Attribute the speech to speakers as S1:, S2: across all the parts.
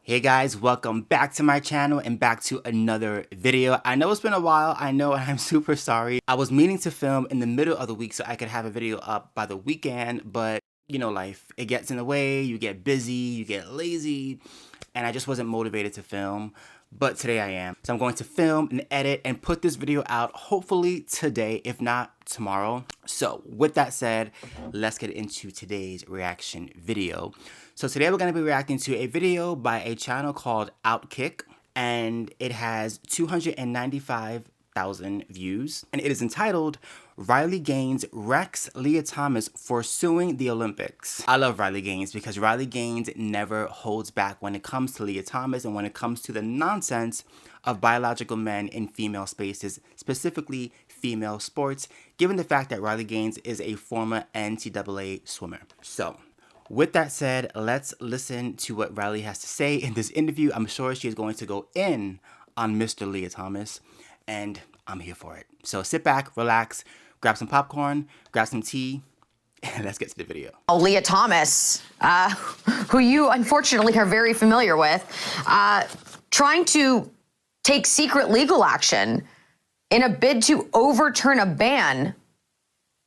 S1: Hey guys, welcome back to my channel and back to another video. I know it's been a while, I know, and I'm super sorry. I was meaning to film in the middle of the week so I could have a video up by the weekend, but you know life, it gets in the way, you get busy, you get lazy, and I just wasn't motivated to film. But today I am. So I'm going to film and edit and put this video out hopefully today, if not tomorrow. So with that said, let's get into today's reaction video. So today we're going to be reacting to a video by a channel called Outkick, and it has 295,000 views, and it is entitled Riley Gaines wrecks Leah Thomas for suing the Olympics. I love Riley Gaines because Riley Gaines never holds back when it comes to Leah Thomas and when it comes to the nonsense of biological men in female spaces, specifically female sports, given the fact that Riley Gaines is a former NCAA swimmer. So with that said, let's listen to what Riley has to say in this interview. I'm sure she is going to go in on Mr. Leah Thomas, and I'm here for it. So sit back, relax, grab some popcorn, grab some tea, and let's get to the video.
S2: Leah Thomas, who you unfortunately are very familiar with, trying to take secret legal action in a bid to overturn a ban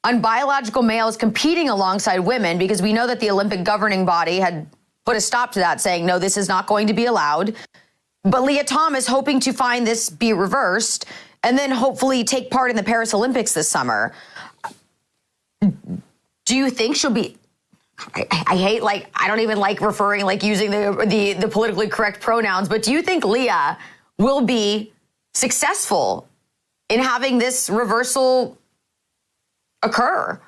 S2: on biological males competing alongside women, because we know that the Olympic governing body had put a stop to that, saying, no, this is not going to be allowed. But Leah Thomas hoping to find this be reversed and then hopefully take part in the Paris Olympics this summer. Do you think she'll be, I hate, like, I don't even like referring, like using the politically correct pronouns, but do you think Leah will be successful in having this reversal occur?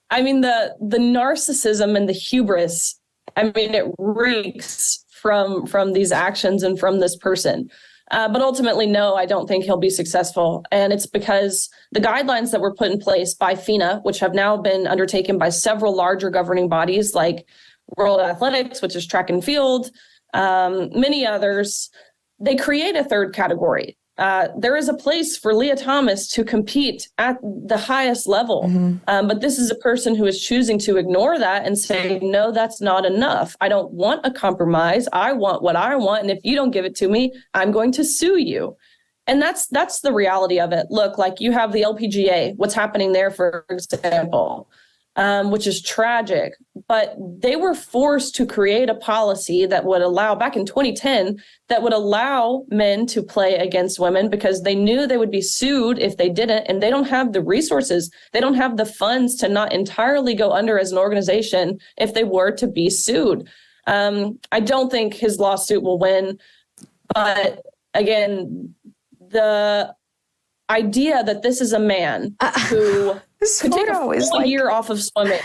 S3: I mean, the narcissism and the hubris, I mean, it reeks from these actions and from this person. But ultimately, no, I don't think he'll be successful. And it's because the guidelines that were put in place by FINA, which have now been undertaken by several larger governing bodies like World Athletics, which is track and field, many others, they create a third category. There is a place for Leah Thomas to compete at the highest level. But this is a person who is choosing to ignore that and say, no, that's not enough. I don't want a compromise. I want what I want. And if you don't give it to me, I'm going to sue you. And that's the reality of it. Look, like you have the LPGA, what's happening there, for example, which is tragic. But they were forced to create a policy that would allow, back in 2010, that would allow men to play against women because they knew they would be sued if they didn't, and they don't have the resources. They don't have the funds to not entirely go under as an organization if they were to be sued. I don't think his lawsuit will win, but again, the idea that this is a man who could take a full year off of swimming.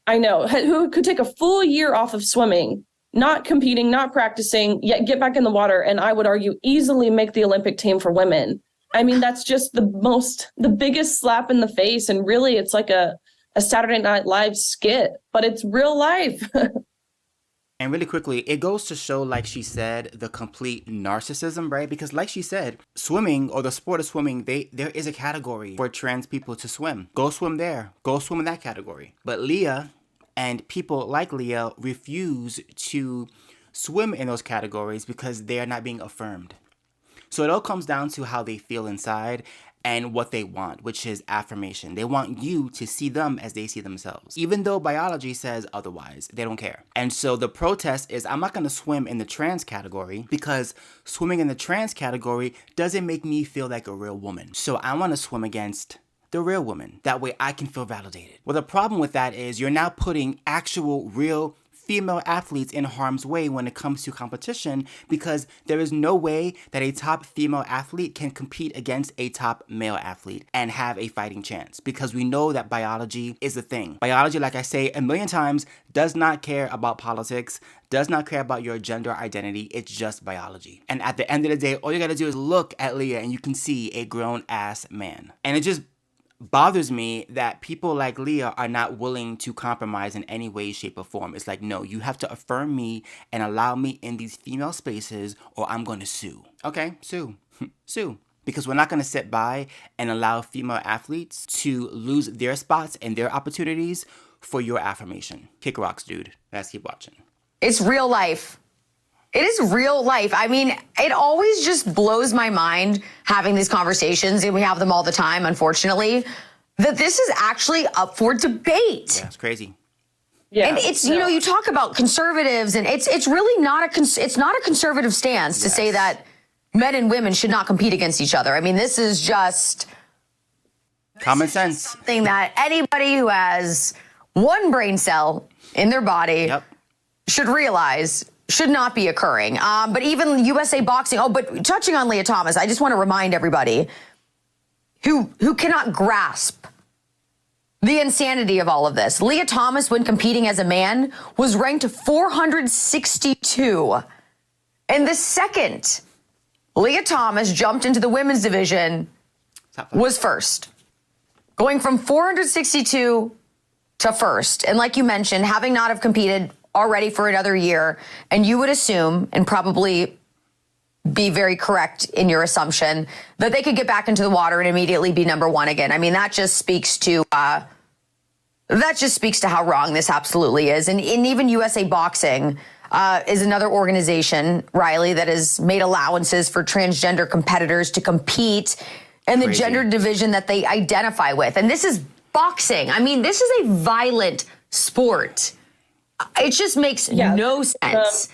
S3: I know, who could take a full year off of swimming, not competing, not practicing, yet get back in the water, and I would argue easily make the Olympic team for women. I mean, that's just the biggest slap in the face, and really it's like a Saturday Night Live skit, but it's real life.
S1: And really quickly, it goes to show, like she said, the complete narcissism, right? Because like she said, swimming, or the sport of swimming, there is a category for trans people to swim. Go swim there. Go swim in that category. But Leah and people like Leah refuse to swim in those categories because they are not being affirmed. So it all comes down to how they feel inside and what they want, which is affirmation. They want you to see them as they see themselves, even though biology says otherwise. They don't care. And so the protest is, I'm not going to swim in the trans category because swimming in the trans category doesn't make me feel like a real woman. So I want to swim against the real woman. That way I can feel validated. Well, the problem with that is you're now putting actual, real female athletes in harm's way when it comes to competition, because there is no way that a top female athlete can compete against a top male athlete and have a fighting chance, because we know that biology is a thing. Biology, like I say a million times, does not care about politics, does not care about your gender identity. It's just biology. And at the end of the day, all you gotta do is look at Leah and you can see a grown-ass man. And it just bothers me that people like Leah are not willing to compromise in any way, shape, or form. It's like, no, you have to affirm me and allow me in these female spaces, or I'm going to sue. Okay, sue. Sue. Because we're not going to sit by and allow female athletes to lose their spots and their opportunities for your affirmation. Kick rocks, dude. Let's keep watching.
S2: It's real life. It is real life. I mean, it always just blows my mind having these conversations, and we have them all the time, unfortunately, that this is actually up for debate.
S1: Yeah, it's crazy.
S3: Yeah.
S2: And it's, you know, you talk about conservatives, and it's really not a conservative stance to say that men and women should not compete against each other. I mean, this is just
S1: Common sense.
S2: something that anybody who has one brain cell in their body should realize should not be occurring. But even USA Boxing, but touching on Leah Thomas, I just want to remind everybody who cannot grasp the insanity of all of this. Leah Thomas, when competing as a man, was ranked 462. And the second Leah Thomas jumped into the women's division was first. Going from 462 to first. And like you mentioned, having not have competed already for another year, and you would assume, and probably be very correct in your assumption, that they could get back into the water and immediately be number one again. I mean, that just speaks to how wrong this absolutely is. And even USA Boxing is another organization, Riley, that has made allowances for transgender competitors to compete in the gender division that they identify with. And this is boxing. I mean, this is a violent sport. It just makes no sense.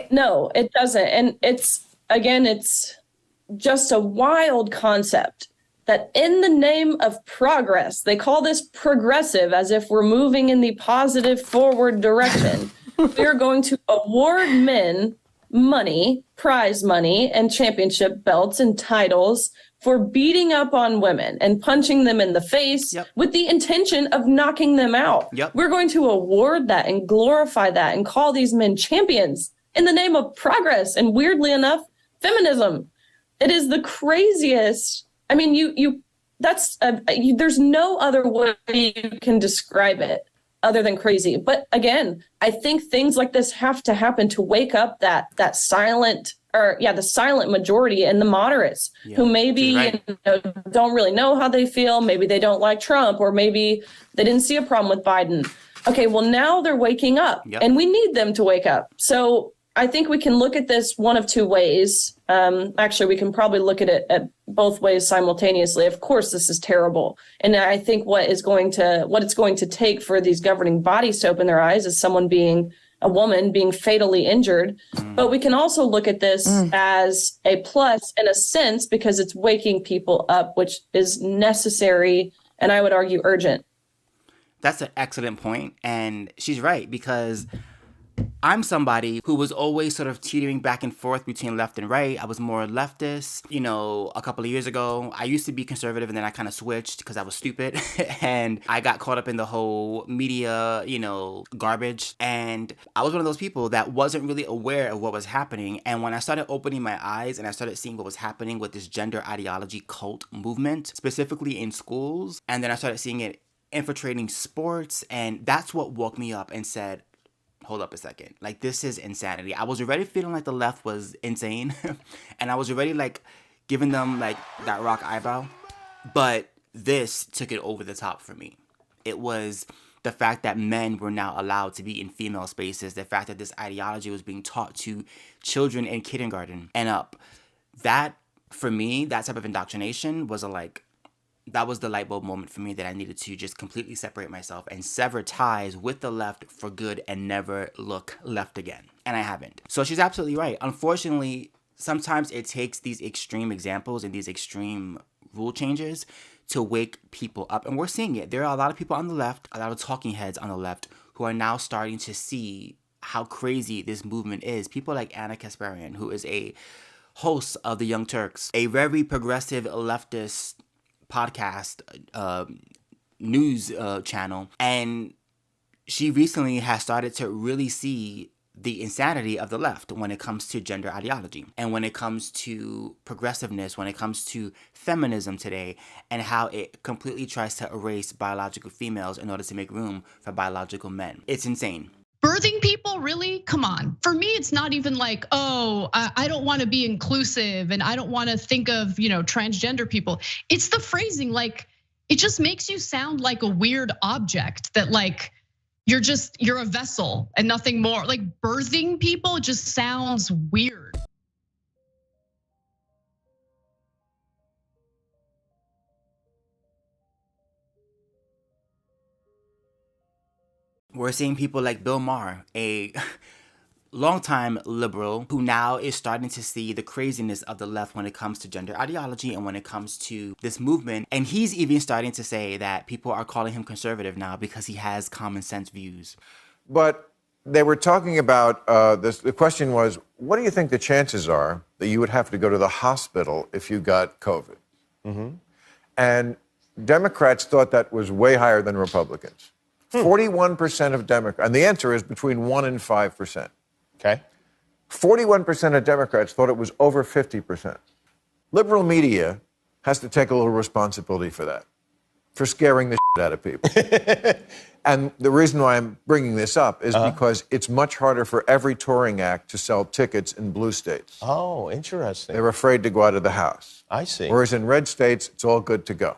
S3: No, it doesn't. And it's just a wild concept that in the name of progress, they call this progressive, as if we're moving in the positive forward direction. We're going to award men money, prize money, and championship belts and titles for beating up on women and punching them in the face with the intention of knocking them out. We're going to award that and glorify that and call these men champions in the name of progress and, weirdly enough, feminism. It is the craziest. I mean, there's no other way you can describe it other than crazy. But again, I think things like this have to happen to wake up the silent majority and the moderates who maybe don't really know how they feel. Maybe they don't like Trump, or maybe they didn't see a problem with Biden. Okay, well, now they're waking up and we need them to wake up. So I think we can look at this one of two ways. Actually, we can probably look at it at both ways simultaneously. Of course, this is terrible. And I think what it's going to take for these governing bodies to open their eyes is a woman being fatally injured. But we can also look at this as a plus in a sense, because it's waking people up, which is necessary and I would argue urgent.
S1: That's an excellent point. And she's right, because I'm somebody who was always sort of teetering back and forth between left and right. I was more leftist. You know, a couple of years ago, I used to be conservative, and then I kind of switched because I was stupid. And I got caught up in the whole media, garbage. And I was one of those people that wasn't really aware of what was happening. And when I started opening my eyes and I started seeing what was happening with this gender ideology cult movement, specifically in schools, and then I started seeing it infiltrating sports, and that's what woke me up and said, hold up a second. Like, this is insanity. I was already feeling like the left was insane. And I was already giving them that rock eyebrow. But this took it over the top for me. It was the fact that men were now allowed to be in female spaces. The fact that this ideology was being taught to children in kindergarten and up. That, for me, that type of indoctrination was that was the light bulb moment for me, that I needed to just completely separate myself and sever ties with the left for good and never look left again. And I haven't. So she's absolutely right. Unfortunately, sometimes it takes these extreme examples and these extreme rule changes to wake people up. And we're seeing it. There are a lot of people on the left, a lot of talking heads on the left, who are now starting to see how crazy this movement is. People like Anna Kasparian, who is a host of The Young Turks, a very progressive leftist podcast news channel, and she recently has started to really see the insanity of the left when it comes to gender ideology and when it comes to progressiveness, when it comes to feminism today, and how it completely tries to erase biological females in order to make room for biological men. It's insane.
S4: Birthing people, really? Come on. For me, it's not even like, I don't want to be inclusive and I don't want to think of, transgender people. It's the phrasing, it just makes you sound like a weird object that you're a vessel and nothing more. Like birthing people just sounds weird.
S1: We're seeing people like Bill Maher, a longtime liberal who now is starting to see the craziness of the left when it comes to gender ideology and when it comes to this movement. And he's even starting to say that people are calling him conservative now because he has common sense views.
S5: But they were talking about this. The question was, what do you think the chances are that you would have to go to the hospital if you got COVID? And Democrats thought that was way higher than Republicans. 41% of Democrats, and the answer is between 1 and 5%.
S6: Okay.
S5: 41% of Democrats thought it was over 50%. Liberal media has to take a little responsibility for that, for scaring the shit out of people. And the reason why I'm bringing this up is because it's much harder for every touring act to sell tickets in blue states.
S6: Oh, interesting.
S5: They're afraid to go out of the house.
S6: I see.
S5: Whereas in red states, it's all good to go.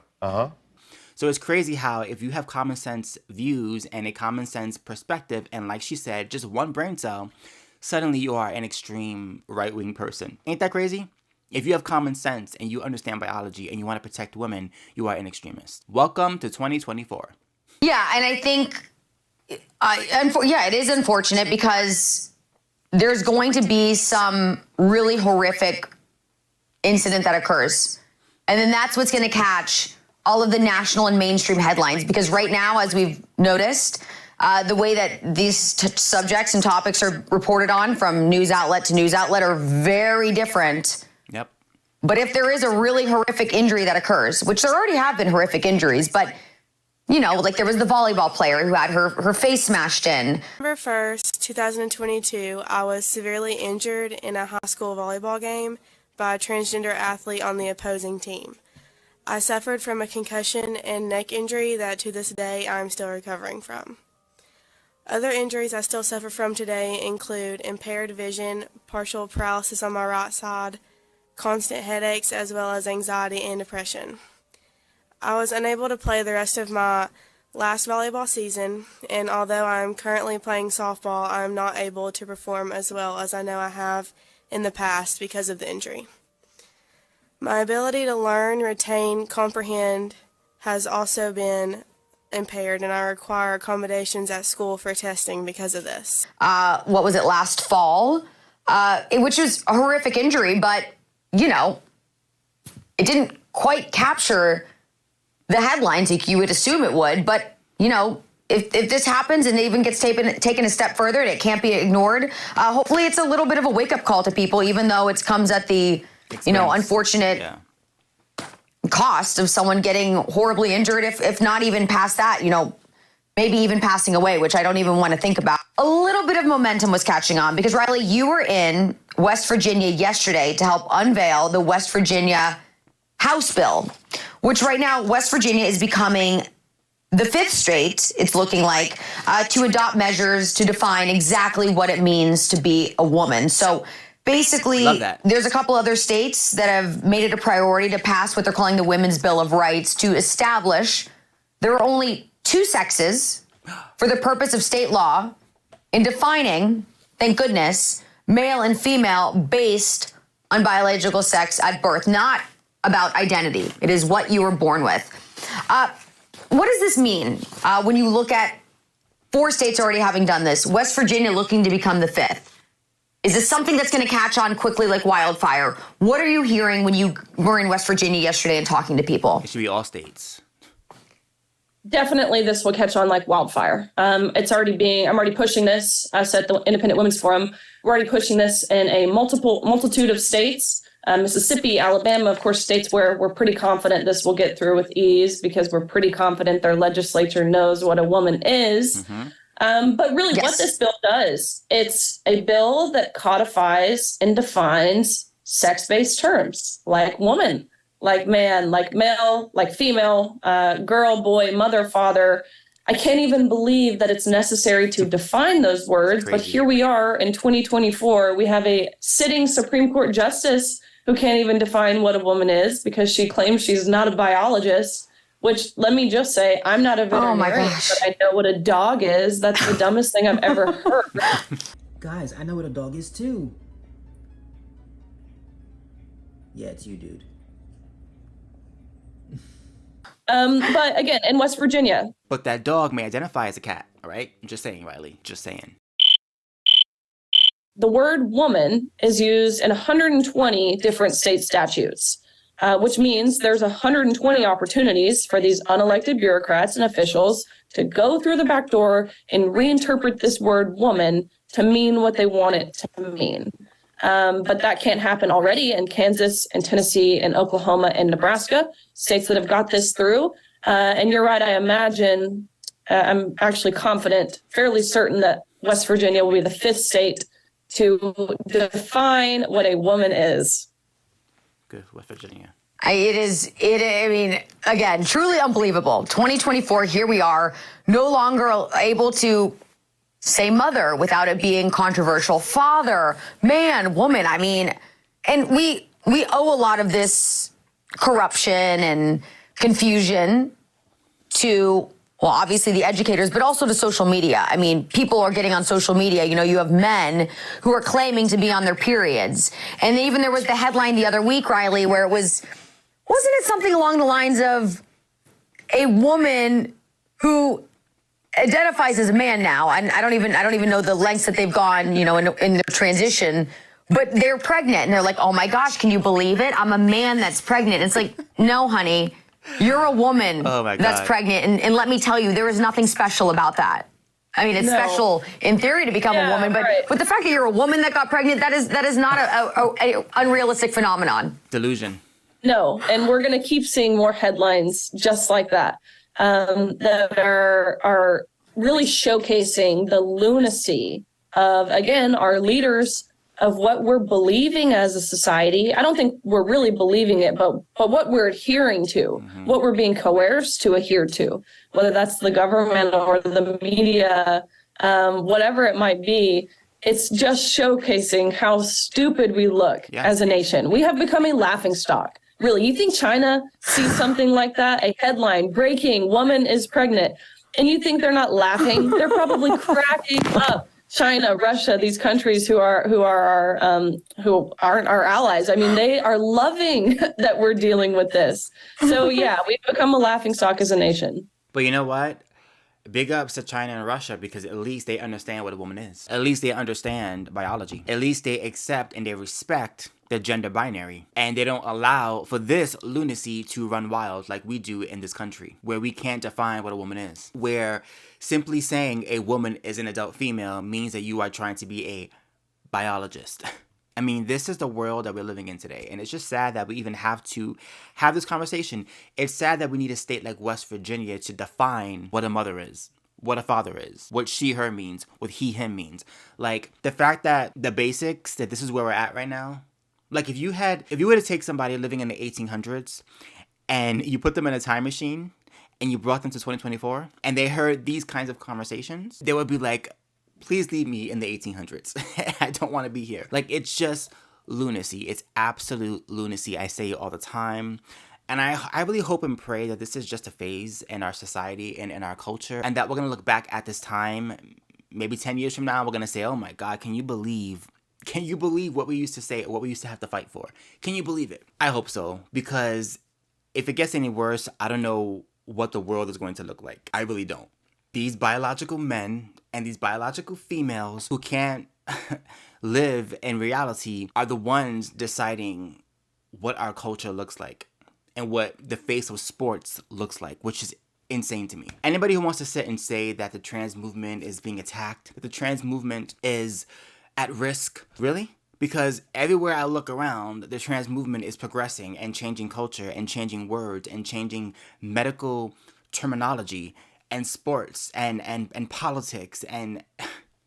S1: So it's crazy how if you have common sense views and a common sense perspective, and like she said, just one brain cell, suddenly you are an extreme right-wing person. Ain't that crazy? If you have common sense and you understand biology and you want to protect women, you are an extremist. Welcome to 2024.
S2: Yeah, and I think, it is unfortunate because there's going to be some really horrific incident that occurs. And then that's what's going to catch all of the national and mainstream headlines. Because right now, as we've noticed, the way that these subjects and topics are reported on from news outlet to news outlet are very different.
S1: Yep.
S2: But if there is a really horrific injury that occurs, which there already have been horrific injuries, but like there was the volleyball player who had her face smashed in.
S7: November 1st, 2022, I was severely injured in a high school volleyball game by a transgender athlete on the opposing team. I suffered from a concussion and neck injury that to this day I'm still recovering from. Other injuries I still suffer from today include impaired vision, partial paralysis on my right side, constant headaches, as well as anxiety and depression. I was unable to play the rest of my last volleyball season, and although I'm currently playing softball, I'm not able to perform as well as I know I have in the past because of the injury. My ability to learn, retain, comprehend has also been impaired, and I require accommodations at school for testing because of this.
S2: What was it, last fall? Which was a horrific injury, but, it didn't quite capture the headlines like you would assume it would. But, if this happens and it even gets taken a step further and it can't be ignored, hopefully it's a little bit of a wake-up call to people, even though it comes at the unfortunate cost of someone getting horribly injured, if not even past that, maybe even passing away, which I don't even want to think about. A little bit of momentum was catching on because, Riley, you were in West Virginia yesterday to help unveil the West Virginia House bill, which right now West Virginia is becoming the fifth state, it's looking like, to adopt measures to define exactly what it means to be a woman. So basically, there's a couple other states that have made it a priority to pass what they're calling the Women's Bill of Rights to establish there are only two sexes for the purpose of state law in defining, thank goodness, male and female based on biological sex at birth, not about identity. It is what you were born with. What does this mean when you look at 4 states already having done this, West Virginia looking to become the 5th? Is this something that's going to catch on quickly like wildfire? What are you hearing when you were in West Virginia yesterday and talking to people?
S1: It should be all states.
S3: Definitely this will catch on like wildfire. I'm already pushing this. I said the Independent Women's Forum, we're already pushing this in a multitude of states. Mississippi, Alabama, of course, states where we're pretty confident this will get through with ease because we're pretty confident their legislature knows what a woman is. But really what this bill does, it's a bill that codifies and defines sex-based terms like woman, like man, like male, like female, girl, boy, mother, father. I can't even believe that it's necessary to define those words, but here we are in 2024. We have a sitting Supreme Court justice who can't even define what a woman is because she claims she's not a biologist. which let me just say, I'm not a
S2: Oh my
S3: veterinarian,
S2: gosh.
S3: but I know what a dog is. That's the dumbest thing I've ever heard.
S6: Guys, I know what a dog is too. Yeah, it's you, dude.
S3: But again, in West Virginia,
S1: But that dog may identify as a cat, all right? I'm just saying, Riley. Just saying.
S3: the word woman is used in 120 different state statutes, which means there's 120 opportunities for these unelected bureaucrats and officials to go through the back door and reinterpret this word woman to mean what they want it to mean. But that can't happen already in Kansas and Tennessee and Oklahoma and Nebraska, states that have got this through. And you're right, I imagine, I'm actually confident, fairly certain that West Virginia will be the 5th state to define what a woman is.
S1: Good, West Virginia.
S2: I mean, again, truly unbelievable. 2024, here we are, no longer able to say mother without it being controversial. Father, man, woman. I mean, and we owe a lot of this corruption and confusion to, well, obviously the educators, but also to social media. I mean, people are getting on social media. You know, you have men who are claiming to be on their periods. And even there was the headline the other week, Riley, where wasn't it something along the lines of a woman who identifies as a man now, and I don't even know the lengths that they've gone, you know, in the transition, but they're pregnant and they're like, oh my gosh, can you believe it? I'm a man that's pregnant. It's like, no, honey, you're a woman that's pregnant. And let me tell you, there is nothing special about that. I mean, it's special in theory to become a woman, but the fact that you're a woman that got pregnant, that is not a unrealistic phenomenon.
S1: Delusion.
S3: No, and we're going to keep seeing more headlines just like that. That are really showcasing the lunacy of, again, our leaders, of what we're believing as a society. I don't think we're really believing it, but what we're adhering to, what we're being coerced to adhere to, whether that's the government or the media, whatever it might be. It's just showcasing how stupid we look as a nation. We have become a laughingstock. Really, you think China sees something like that? A headline, breaking, woman is pregnant. And you think they're not laughing? They're probably cracking up. China, Russia, these countries who aren't our allies. I mean, they are loving that we're dealing with this. So yeah, we've become a laughingstock as a nation.
S1: But you know what? Big ups to China and Russia, because at least they understand what a woman is. At least they understand biology. At least they accept and they respect the gender binary. And they don't allow for this lunacy to run wild like we do in this country, where we can't define what a woman is. Where simply saying a woman is an adult female means that you are trying to be a biologist. I mean, this is the world that we're living in today. And it's just sad that we even have to have this conversation. It's sad that we need a state like West Virginia to define what a mother is, what a father is, what she, her means, what he, him means. Like, the fact that the basics, that this is where we're at right now. Like, if you were to take somebody living in the 1800s and you put them in a time machine and you brought them to 2024 and they heard these kinds of conversations, they would be like, please leave me in the 1800s. I don't want to be here. Like, it's just lunacy. It's absolute lunacy. I say it all the time. And I really hope and pray that this is just a phase in our society and in our culture, and that we're going to look back at this time, maybe 10 years from now, we're going to say, oh my God, can you believe what we used to say, what we used to have to fight for? Can you believe it? I hope so, because if it gets any worse, I don't know what the world is going to look like. I really don't. These biological men and these biological females who can't live in reality are the ones deciding what our culture looks like and what the face of sports looks like, which is insane to me. Anybody who wants to sit and say that the trans movement is being attacked, that the trans movement is at risk, really? Because everywhere I look around, the trans movement is progressing and changing culture and changing words and changing medical terminology and sports and politics, and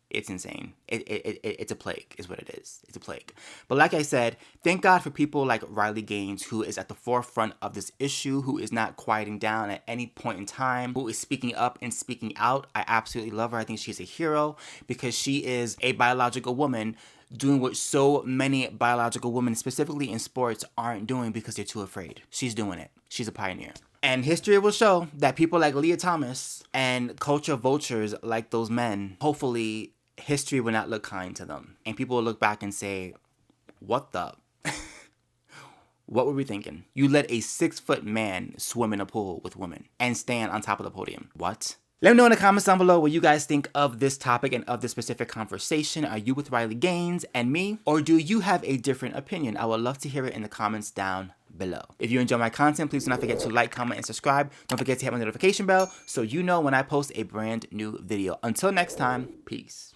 S1: it's insane. It's a plague is what it is. It's a plague. But like I said, thank God for people like Riley Gaines, who is at the forefront of this issue, who is not quieting down at any point in time, who is speaking up and speaking out. I absolutely love her. I think she's a hero because she is a biological woman doing what so many biological women, specifically in sports, aren't doing because they're too afraid. She's doing it. She's a pioneer. And history will show that people like Leah Thomas and culture vultures like those men, hopefully history will not look kind to them. And people will look back and say, what the? What were we thinking? You let a 6-foot man swim in a pool with women and stand on top of the podium. What? Let me know in the comments down below what you guys think of this topic and of this specific conversation. Are you with Riley Gaines and me? Or do you have a different opinion? I would love to hear it in the comments down below. If you enjoy my content, please do not forget to like, comment, and subscribe. Don't forget to hit my notification bell so you know when I post a brand new video. Until next time, peace.